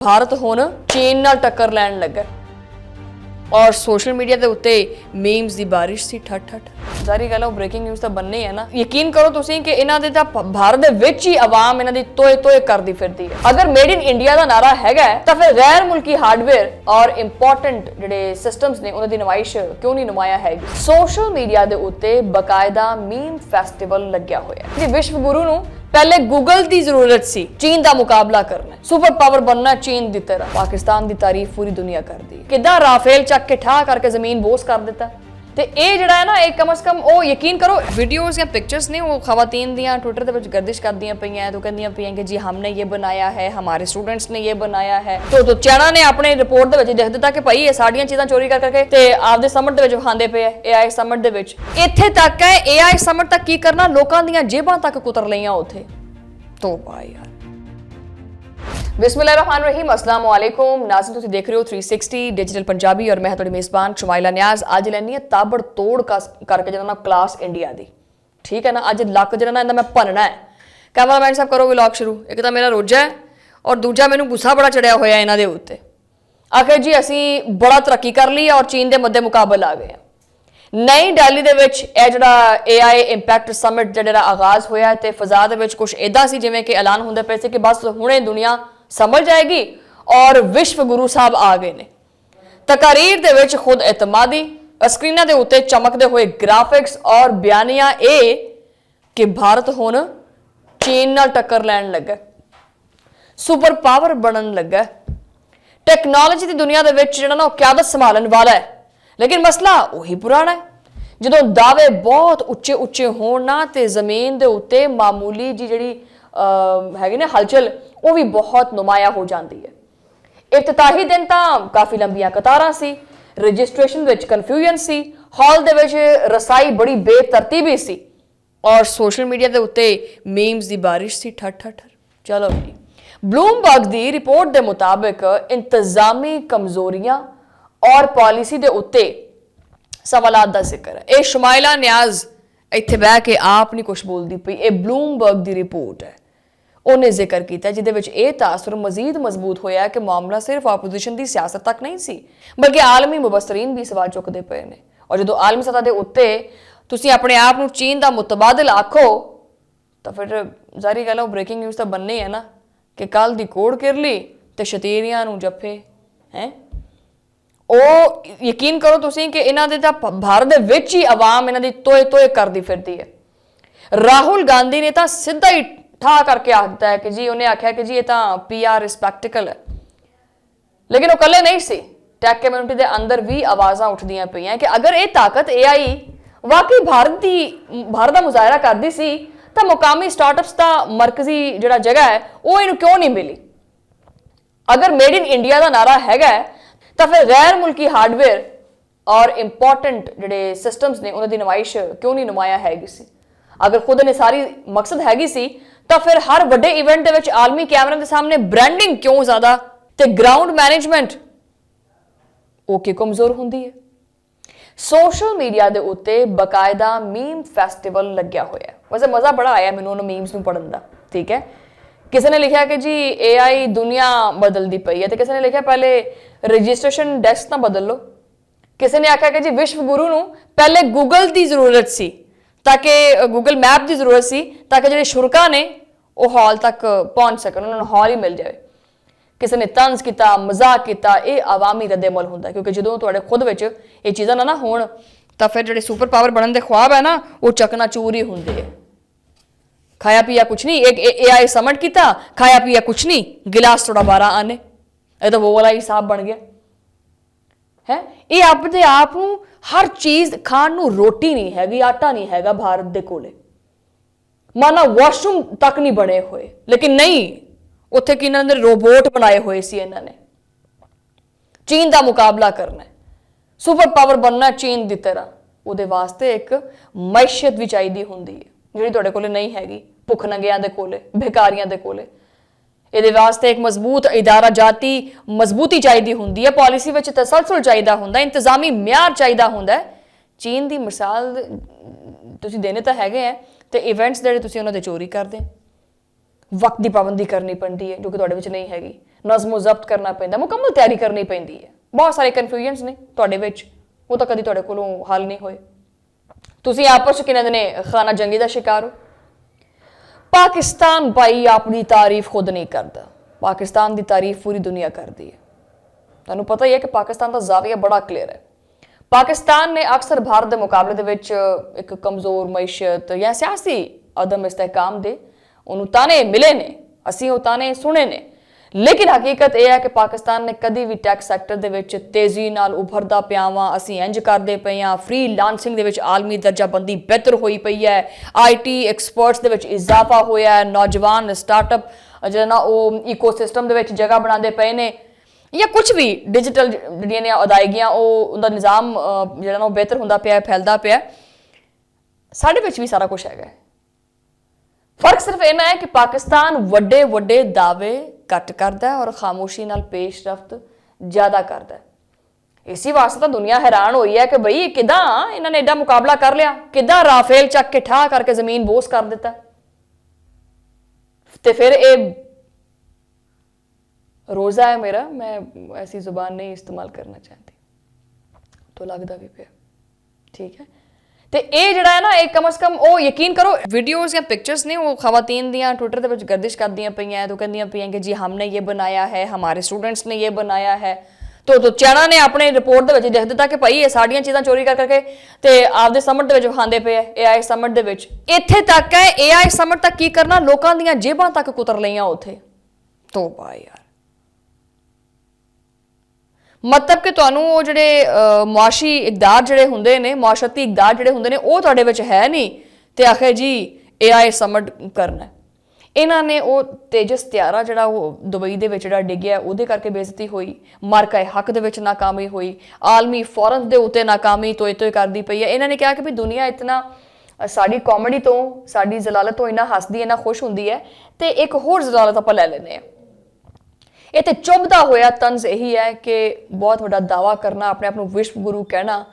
भारत हुण चीन नाल टक्कर लैण लगा और सोशल मीडिया के उत्ते मीम्स की बारिश सी ठट ठट सारी गल ब्रेकिंग न्यूज़ तो बननी है ना। यकीन करो तुसीं कि इन्हां दे तां भारत दे विच ही आवाम इन्हां दी तोए तोए करदी फिरदी है। अगर मेड इन इंडिया का नारा हैगा तां फिर गैर मुल्की हार्डवेयर और इंपॉर्टेंट जिहड़े सिस्टम्स ने उन्हां दी नुमाइश क्यों नहीं नुमाया हैगी। सोशल मीडिया के उत्ते बकायदा मीम फैसटिवल लग्या होया जी। विश्व गुरु नूं पहले गूगल की जरूरत सी चीन का मुकाबला करना, सुपर पावर बनना चीन की तरह। पाकिस्तान की तारीफ पूरी दुनिया कर दी, किदा राफेल चक के ठा करके जमीन बोस कर दिता। ते ये जिहड़ा है ना एक कम से कम वो यकीन करो वीडियोस या पिक्चर्स ने वो खवातीन दियां ट्विटर दे विच गर्दिश करदियां पईयां तो कहंदियां पईयां कि जी हमने ये बनाया है, हमारे स्टूडेंट्स ने ये बनाया है। तो चाइना ने अपने रिपोर्ट दे विच लिख दिता कि भाई ये साडियां चीज़ां चोरी कर करके ते आपदे समिट दे विच विखांदे पे एआई समिट दे विच। इत्थे तक है एआई समिट तक की करना लोकां दियां जेबां तक कुतर लईयां उत्थे। तो भाई यार बिस्मिल्लाहिर्रहमानिर्रहीम, अस्सलाम वालेकुम नाज़रीन, तुसीं देख रहे हो 360 डिजिटल पंजाबी और मैं तुहाडी मेज़बान शुमाइला नियाज़। अज लैनी है ताबड़ तोड़ करके जिहदा नाम क्लास इंडिया दी, ठीक है ना। अज लक जिहड़ा ना इहदा मैं भनना है। कैमरामैन साहब करो व्लॉग शुरू। एक तो मेरा रोजा है और दूजा मैनूं गुस्सा बड़ा चढ़िया होया इन्हां दे उत्ते। आखिर जी असीं बड़ा तरक्की कर ली और चीन दे मद्दे मुकाबल आ गए। नई दिल्ली दे विच ਇਹ ਜਿਹੜਾ AI ਇੰਪੈਕਟ ਸਮਿਟ ਜਿਹੜਾ ਆਗਾਜ਼ ਹੋਇਆ ਤੇ ਫਜ਼ਾ ਦੇ ਵਿੱਚ ਕੁਝ ਇਦਾਂ ਸੀ ਜਿਵੇਂ ਕਿ ਐਲਾਨ ਹੁੰਦੇ ਪਏ ਸੀ ਕਿ ਬਸ ਹੁਣੇ ਦੁਨੀਆ ਸਮਝ ਜਾਏਗੀ ਔਰ ਵਿਸ਼ਵ ਗੁਰੂ ਸਾਹਿਬ ਆ ਗਏ ਨੇ। ਤਕਾਰੀਰ ਦੇ ਵਿੱਚ ਖੁਦ ਇਤਮਾਦੀ ਸਕਰੀਨਾਂ ਦੇ ਉੱਤੇ ਚਮਕਦੇ ਹੋਏ ਗ੍ਰਾਫਿਕਸ ਔਰ ਬਿਆਨੀਆਂ ਇਹ ਕਿ ਭਾਰਤ ਹੁਣ ਚੀਨ ਨਾਲ ਟੱਕਰ ਲੈਣ ਲੱਗਾ, ਸੁਪਰ ਪਾਵਰ ਬਣਨ ਲੱਗਾ, ਟੈਕਨੋਲੋਜੀ ਦੀ ਦੁਨੀਆ ਦੇ ਵਿੱਚ ਜਿਹੜਾ ਨਾ ਉਹ ਕਿਆਦਤ ਸੰਭਾਲਣ ਵਾਲਾ ਹੈ। लेकिन मसला उही पुराना है, जो दावे बहुत उच्चे उच्चे होण ना ते जमीन दे उत्ते मामूली जी जिहड़ी हैगी ना हलचल वो भी बहुत नुमाया हो जाती है। इफ्तिताही दिन तां काफ़ी लंबियां कतारां सी, रजिस्ट्रेशन विच कन्फ्यूजन सी, हॉल दे विच रसाई बड़ी बेतरतीबी सी और सोशल मीडिया दे उत्ते मीम्स दी बारिश सी ठट ठट। चलो जी, ब्लूमबर्ग दी रिपोर्ट दे मुताबिक इंतजामी कमजोरियां और पॉलिसी दे उत्ते सवालात दा जिक्र है। ये शुमाइला नियाज इत्थे बह के आप नहीं कुछ बोलती पई, ये ब्लूमबर्ग दी रिपोर्ट है। उन्हें जिक्र किया जिहदे विच ये तासुर मजीद मजबूत होया कि मामला सिर्फ आपोजिशन की सियासत तक नहीं सी बल्कि आलमी मुबसरीन भी सवाल चुकते पे ने। और जो आलमी सतह के उत्ते तुसीं अपने आप नूं चीन का मुतबादल आखो तो फिर जारी गल ब्रेकिंग न्यूज़ तो बननी है ना कि कल दी कोड़ किरली ते शतीरियां नूं जफे हैं। यकीन करो तुसीं कि इन्हां दे तां भारत दे विच ही आवाम इन्हां दी तोए तोए करदी फिरदी है। राहुल गांधी ने तां सीधा ही ठा करके आख दिता है कि जी उन्हें आख्या कि जी ये तां PR स्पैक्टिकल है। लेकिन वो कल्ले नहीं सी, टैक कम्यूनिटी दे अंदर भी आवाज़ां उठदियां पईयां कि अगर ये ताकत AI वाकई भारत दा मुजाहरा करदी सी तां मुकामी स्टार्टअप्स दा मरकजी जिहड़ा जगह है वो इहनूं क्यों नहीं मिली। अगर मेड इन इंडिया का नारा हैगा तो फिर गैर मुल्की हार्डवेयर और इंपॉर्टेंट जिहड़े सिस्टम्स ने उन्हां दी नुमाइश क्यों नहीं नुमाया हैगी सी। अगर खुद ने सारी मकसद हैगी सी तो फिर हर वड्डे इवेंट दे विच आलमी कैमरे के सामने ब्रांडिंग क्यों ज़्यादा ते ग्राउंड मैनेजमेंट ओके कमजोर हुंदी है। सोशल मीडिया के उत्ते बकायदा मीम फैसटिवल लग्या होया। वैसे मज़ा बड़ा आया मैनूं उन्हां मीम्स नूं पढ़न दा, ठीक है। किसी ने लिखा कि जी AI दुनिया बदलती पई है तो किसी ने लिखा पहले रजिस्ट्रेशन डेस्क ना बदल लो। किसी ने आख्या कि जी विश्व गुरु नूं पहले गूगल की जरूरत सी ताकि गूगल मैप की जरूरत सी ताकि जिहड़े शुरका ने वो हॉल तक पहुँच सकन, उन्होंने हॉल ही मिल जाए। किसी ने तंज किया, मजाक किया, ये आवामी रद्द-ए-अमल हुंदा क्योंकि जो तुहाडे खुद विच ये चीज़ां ना होण तां फिर जिहड़े सुपर पावर बनने के ख्वाब है ना वो चकनाचूर ही हुंदे है। खाया पिया कुछ नहीं, एक AI समिट किया, खाया पिया कुछ नहीं, गिलास थोड़ा 12 आने, ये तो वो वाला हिसाब बन गया है। ये अपने आप नूं हर चीज़ खाण नूं रोटी नहीं हैगी, आटा नहीं हैगा भारत दे कोले, माना वॉशरूम तक नहीं बने हुए। लेकिन नहीं, उत्थे कि इन्हां ने रोबोट बनाए हुए सी। इन्हां ने चीन का मुकाबला करना है, सुपर पावर बनना चीन की तरह। उहदे वास्ते एक मैशियत भी चाहिए होंदी है जिहड़ी तुहाडे कोले नहीं हैगी, भुख नंगियां दे कोले, भिकारियां दे कोले। इहदे वास्ते एक मजबूत इदारा जाती मजबूती चाहिए होंदी है, पॉलिसी विच तसलसल चाहिए होंदा, इंतजामी म्यार चाहिए होंदा है। चीन की मिसाल तुसीं देने तो हैगे हैं तो इवेंट्स जिहड़े तुसीं उन्हां दे चोरी करदे ਵਕਤ ਦੀ ਪਾਬੰਦੀ ਕਰਨੀ ਪੈਂਦੀ ਹੈ ਜੋ ਕਿ ਤੁਹਾਡੇ ਵਿੱਚ ਨਹੀਂ ਹੈਗੀ, ਨਜ਼ਮੋ ਜ਼ਬਤ ਕਰਨਾ ਪੈਂਦਾ, ਮੁਕੰਮਲ ਤਿਆਰੀ ਕਰਨੀ ਪੈਂਦੀ ਹੈ। ਬਹੁਤ ਸਾਰੇ ਕਨਫਿਊਜ਼ਨਸ ਨੇ ਤੁਹਾਡੇ ਵਿੱਚ, ਉਹ ਤਾਂ ਕਦੀ ਤੁਹਾਡੇ ਕੋਲੋਂ ਹੱਲ ਨਹੀਂ ਹੋਏ। ਤੁਸੀਂ ਆਪਸ ਚ ਕਿਹਨਾਂ ਨੇ ਖਾਨਾ ਜੰਗੀ ਦਾ ਸ਼ਿਕਾਰ ਹੋ। ਪਾਕਿਸਤਾਨ ਭਾਈ ਆਪਣੀ ਤਾਰੀਫ ਖੁਦ ਨਹੀਂ ਕਰਦਾ, ਪਾਕਿਸਤਾਨ ਦੀ ਤਾਰੀਫ ਪੂਰੀ ਦੁਨੀਆ ਕਰਦੀ ਹੈ। ਤੁਹਾਨੂੰ ਪਤਾ ਹੀ ਹੈ ਕਿ ਪਾਕਿਸਤਾਨ ਦਾ ਜ਼ਾਵੀਆ ਬੜਾ ਕਲੀਅਰ ਹੈ। ਪਾਕਿਸਤਾਨ ਨੇ ਅਕਸਰ ਭਾਰਤ ਦੇ ਮੁਕਾਬਲੇ ਦੇ ਵਿੱਚ ਇੱਕ ਕਮਜ਼ੋਰ ਮਈਸ਼ਤ ਜਾਂ ਸਿਆਸੀ ਅਦਮ ਇਸਤਹਿਕਾਮ ਦੇ ਉਹਨੂੰ ਤਾਨੇ ਮਿਲੇ ਨੇ, ਅਸੀਂ ਉਹ ਤਾਨੇ ਸੁਣੇ ਨੇ। ਲੇਕਿਨ ਹਕੀਕਤ ਇਹ ਹੈ ਕਿ ਪਾਕਿਸਤਾਨ ਨੇ ਕਦੀ ਵੀ ਟੈਕ ਸੈਕਟਰ ਦੇ ਵਿੱਚ ਤੇਜ਼ੀ ਨਾਲ ਉਭਰਦਾ ਪਿਆ ਵਾਂ, ਅਸੀਂ ਇੰਜ ਕਰਦੇ ਪਏ ਹਾਂ, ਫ੍ਰੀਲਾਂਸਿੰਗ ਦੇ ਵਿੱਚ ਆਲਮੀ ਦਰਜਾਬੰਦੀ ਬਿਹਤਰ ਹੋਈ ਪਈ ਹੈ, ਆਈਟੀ ਐਕਸਪਰਟਸ ਦੇ ਵਿੱਚ ਇਜ਼ਾਫਾ ਹੋਇਆ ਹੈ, ਨੌਜਵਾਨ ਸਟਾਰਟਅਪ ਜਿਹੜਾ ਨਾ ਉਹ ਈਕੋਸਿਸਟਮ ਦੇ ਵਿੱਚ ਜਗ੍ਹਾ ਬਣਾਉਂਦੇ ਪਏ ਨੇ, ਜਾਂ ਕੁਝ ਵੀ ਡਿਜੀਟਲ ਜਿਹੜੀਆਂ ਨੇ ਅਦਾਇਗੀਆਂ ਉਹਦਾ ਨਿਜ਼ਾਮ ਜਿਹੜਾ ਨਾ ਉਹ ਬਿਹਤਰ ਹੁੰਦਾ ਪਿਆ, ਫੈਲਦਾ ਪਿਆ। ਸਾਡੇ ਵਿੱਚ ਵੀ ਸਾਰਾ ਕੁਝ ਹੈਗਾ। ਫਰਕ ਸਿਰਫ ਇੰਨਾ ਹੈ ਕਿ ਪਾਕਿਸਤਾਨ ਵੱਡੇ ਵੱਡੇ ਦਾਅਵੇ ਘੱਟ ਕਰਦਾ ਔਰ ਖਾਮੋਸ਼ੀ ਨਾਲ ਪੇਸ਼ਰਫਤ ਜ਼ਿਆਦਾ ਕਰਦਾ। ਇਸੇ ਵਾਸਤੇ ਤਾਂ ਦੁਨੀਆ ਹੈਰਾਨ ਹੋਈ ਹੈ ਕਿ ਬਈ ਕਿਦਾਂ ਇਹਨਾਂ ਨੇ ਐਡਾ ਮੁਕਾਬਲਾ ਕਰ ਲਿਆ, ਕਿਦਾਂ ਰਾਫੇਲ ਚੱਕ ਕੇ ਠਾਹ ਕਰਕੇ ਜ਼ਮੀਨ ਬੋਸ ਕਰ ਦਿੱਤਾ। ਤੇ ਫਿਰ ਇਹ रोज़ा है मेरा, मैं ऐसी ज़ुबान नहीं इस्तेमाल करना चाहती, तो लगता भी पे ठीक है। तो ये जड़ा है ना एक कम से कम वो यकीन करो वीडियोज़ या पिक्चर्स ने वो खवातीन दियाँ ट्विटर के गर्दिश कर दियाँ पई हैं, तो कहदियाँ पई हैं कि जी हमने ये बनाया है, हमारे स्टूडेंट्स ने ये बनाया है। तो चैना ने अपने रिपोर्ट के लिख दिता कि भाई ये साड़ियाँ चीज़ां चोरी कर करके तो आपदे समट के विखाते पे AI समट के इत्थे तक है AI समट तक की करना, लोगों दी जेबां तक कुतर लियां उत्थे। तो भाई यार मतलब कि ਤੁਹਾਨੂੰ ਉਹ ਜਿਹੜੇ ਮੁਆਸ਼ੀ ਇਕਦਾਰ ਜਿਹੜੇ ਹੁੰਦੇ ਨੇ, ਮੁਆਸ਼ਰਤੀ ਇਕਦਾਰ ਜਿਹੜੇ ਹੁੰਦੇ ਨੇ ਉਹ ਤੁਹਾਡੇ ਵਿੱਚ ਹੈ ਨਹੀਂ ਤੇ ਆਖੇ ਜੀ AI ਸਮਟ ਕਰਨਾ। ਇਹਨਾਂ ਨੇ ਉਹ ਤੇਜਸ ਤਿਆਰਾ ਜਿਹੜਾ ਉਹ ਦੁਬਈ ਦੇ ਵਿੱਚ ਜਿਹੜਾ ਡਿੱਗਿਆ ਉਹਦੇ ਕਰਕੇ ਬੇਇੱਜ਼ਤੀ ਹੋਈ, ਮਾਰਕਾ ਹੱਕ ਦੇ ਵਿੱਚ ਨਾਕਾਮੀ ਹੋਈ, ਆਲਮੀ ਫੋਰਮ ਦੇ ਉੱਤੇ ਨਾਕਾਮੀ ਤੋਏ ਕਰਦੀ ਪਈ ਹੈ। ਇਹਨਾਂ ਨੇ ਕਿਹਾ ਕਿ ਵੀ ਦੁਨੀਆ ਇਤਨਾ ਸਾਡੀ ਕਾਮੇਡੀ ਤੋਂ, ਸਾਡੀ ਜ਼ਲਾਲਤ ਤੋਂ ਇੰਨਾ ਹੱਸਦੀ, ਇੰਨਾ ਖੁਸ਼ ਹੁੰਦੀ ਹੈ ਤੇ ਇੱਕ ਹੋਰ ਜ਼ਲਾਲਤ ਆਪਾਂ ਲੈ ਲੈਂਦੇ ਹਾਂ। ਇਹ ਤੇ ਚੁੱਭਦਾ ਹੋਇਆ ਤੰਜ਼ ਇਹੀ ਹੈ ਕਿ ਬਹੁਤ ਵੱਡਾ ਦਾਵਾ ਕਰਨਾ, ਆਪਣੇ ਆਪ ਨੂੰ ਵਿਸ਼ਵ ਗੁਰੂ ਕਹਿਣਾ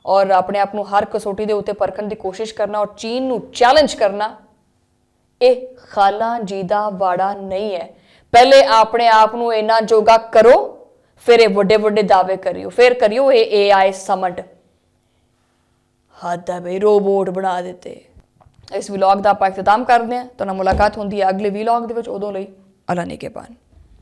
ਔਰ ਆਪਣੇ ਆਪ ਨੂੰ ਹਰ ਕਸੌਟੀ ਦੇ ਉੱਤੇ ਪਰਖਣ ਦੀ ਕੋਸ਼ਿਸ਼ ਕਰਨਾ ਔਰ ਚੀਨ ਨੂੰ ਚੈਲੰਜ ਕਰਨਾ, ਇਹ ਖਾਲਾ ਜੀ ਦਾ ਵਾੜਾ ਨਹੀਂ ਹੈ। ਪਹਿਲੇ ਆਪਣੇ ਆਪ ਨੂੰ ਇੰਨਾ ਜੋਗਾ ਕਰੋ, ਫਿਰ ਇਹ ਵੱਡੇ ਵੱਡੇ ਦਾਅਵੇ ਕਰਿਓ, ਫਿਰ ਕਰਿਓ ਇਹ AI ਸਮਟ। ਹੱਦ ਹੈ ਬਈ, ਰੋਬੋਟ ਬਣਾ ਦਿੱਤੇ। ਇਸ ਵਲੌਗ ਦਾ ਆਪਾਂ ਇਖਤਤਾਮ ਕਰਦੇ ਹਾਂ। ਤੁਹਾਨੂੰ ਮੁਲਾਕਾਤ ਹੁੰਦੀ ਹੈ ਅਗਲੇ ਵਲੌਗ ਦੇ ਵਿੱਚ, ਉਦੋਂ ਲਈ ਅੱਲਾ ਨਿਗਹਿਬਾਨ।